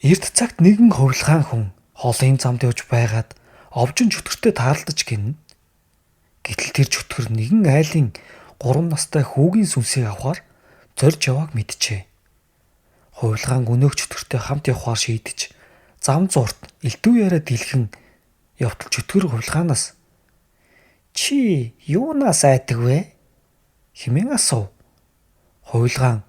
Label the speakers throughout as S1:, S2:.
S1: Эрт цагт нэгэн хувилгаан хүн хоолын замд явж байгаад овжин чөтгөртэй таалдаж гин. Гэтэл тэр чөтгөр нэгэн айлын 3 настай хүүгийн сүнсийг авахар зорж явааг мэджээ. Хувилгаан өнөөх чөтгөртэй хамт явахаар шийдэж зам зуурт элдв яриа дэлхэн явтал чөтгөр хувилгаанаас "Чи юунаас айдаг вэ?" хэмээн асуув. Хувилгаан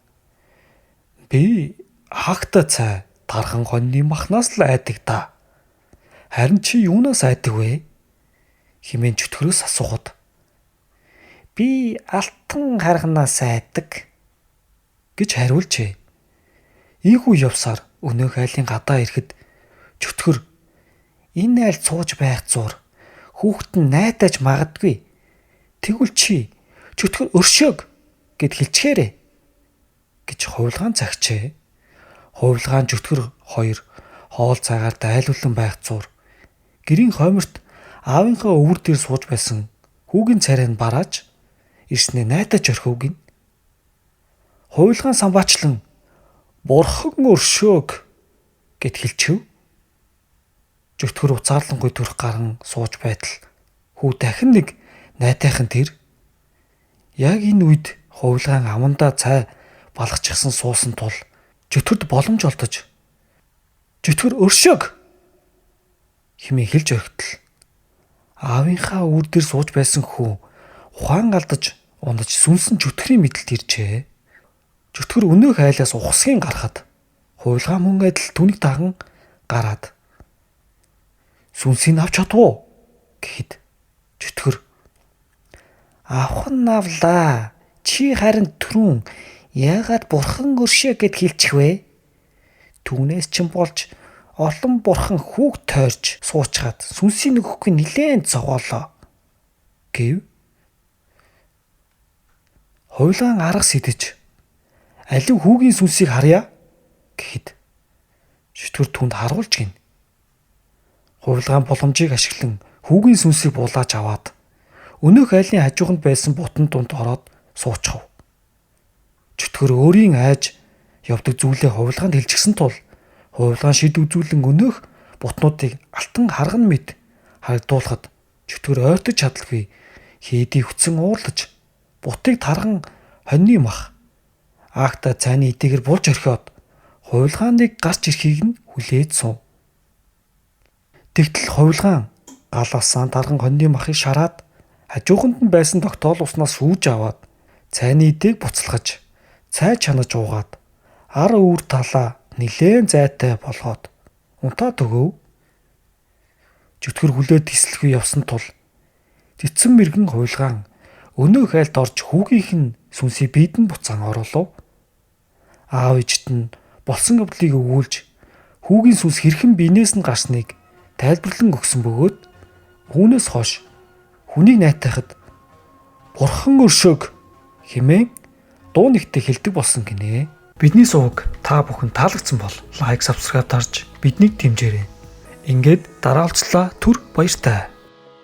S1: "Би хагта цай тархан хоньны махнаас л айдаг та. Харин чи юунаас айдаг вэ?" хэмээн чөтгөрөөс асуухад "Би алтан харганаас айдаг" гэж хариулжээ. Ийхүү явсаар өнөөх айлын гадаа ирэхэд чөтгөр "Энэ айлд сууж байх зуур хүүхэд нь найдаж магадгүй. Тэгвэл чи чөтгөр өршөөг гэд хэлчихээрэй" гэж хувилгаан загчээ. Хувилгаан чөтгөр хоёр хоол цагаар дайлуулан байх зуур гэрийн хойморт аавынхаа өвөр дээр сууж байсан хүүгийн царайнд барааж ирснээ найдаж орхив гин. Хувилгаан самбаачлан "Бурхан өршөөг" гэд хэлчихв. Чөтгөр уцаарлангүй төрх гаран сууж байтал хүү дахин нэг найтайхан тэр. Яг энэ үед хувилгаан амандаа цай балгачихсан суусан тул чөтгөрд боломж олдож "Чөтгөр өршөөг" хэмээн хэлж орхитол аавынхаа үр дээр сууж байсан хүү ухаан алдаж унаж сүнсэн чөтгөрийн мэдлэлд иржээ. Чөтгөр өнөөх айлаас ухсгийн гарахад хувилгаан мөн адил түүнийг даган гараад "Сүнсийг авч чадвуу" гэхэд чөтгөр "Авах нь авлаа. Чи харин түрүүн яагаад бурхан өршөө гэд хэлчих вэ? Түүнээс ч болж олон бурхан хүүг тойрч суучгаад сүнсийг нөгөхгүй нилээн зовоолоо" гэв. Хувилгаан арга сэтэж "Алив хүүгийн сүнсийг харъя" гэхэд чөтгөр түүнд харуулж гин. Хувилгаан боломжийг ашиглан хүүгийн сүнсийг булааж аваад өнөөх айлын хажууханд байсан бутан дунд ороод суучихв. Чөтгөр өөрийн айж явдаг зүйлээ хувилгаанд хэлчихсэн тул хувилгаан шид үзүүлэн өнөөх бутнуудыг алтан харган мэд харагдуулахад чөтгөр ойртож чадалгүй хийдий хүцэн уурлаж бутыг тарган хоньны мах агта цайны эдэгээр булж орхиод хувилгааныг гарч ирэхийг нь хүлээж сув. Тэгтэл хувилгаан галаасан тарган хоньны махыг шараад хажууханд нь байсан тогтоол уснаас шүүж аваад цайны эдээг буцалгаж цай чанаж уугаад ар өвөр талаа нилээн зайтай болгоод унтаад өгөв. Чөтгөр хүлээд тислэхгүй явсан тул цэцэн мэргэн хувилгаан өнөөх айлд орж хүүгийнх нь сүнсийг бидэнд буцаан оруулав. Аав ээжт нь болсон явдлыг өгүүлж хүүгийн сүнс хэрхэн биенээс нь гарсныг тайлбарлан өгсөн бөгөөд үүнээс хойш хүнийг найтайхад "Бурхан өршөөг" хэмээн дуу нэгтээ хэлдэг болсон гинэ. Бидний суваг та бүхэн таалагдсан бол лайк, subscribe дарж биднийг дэмжээрэй. Ингээд дараа уулзлаа. Түр баяртай.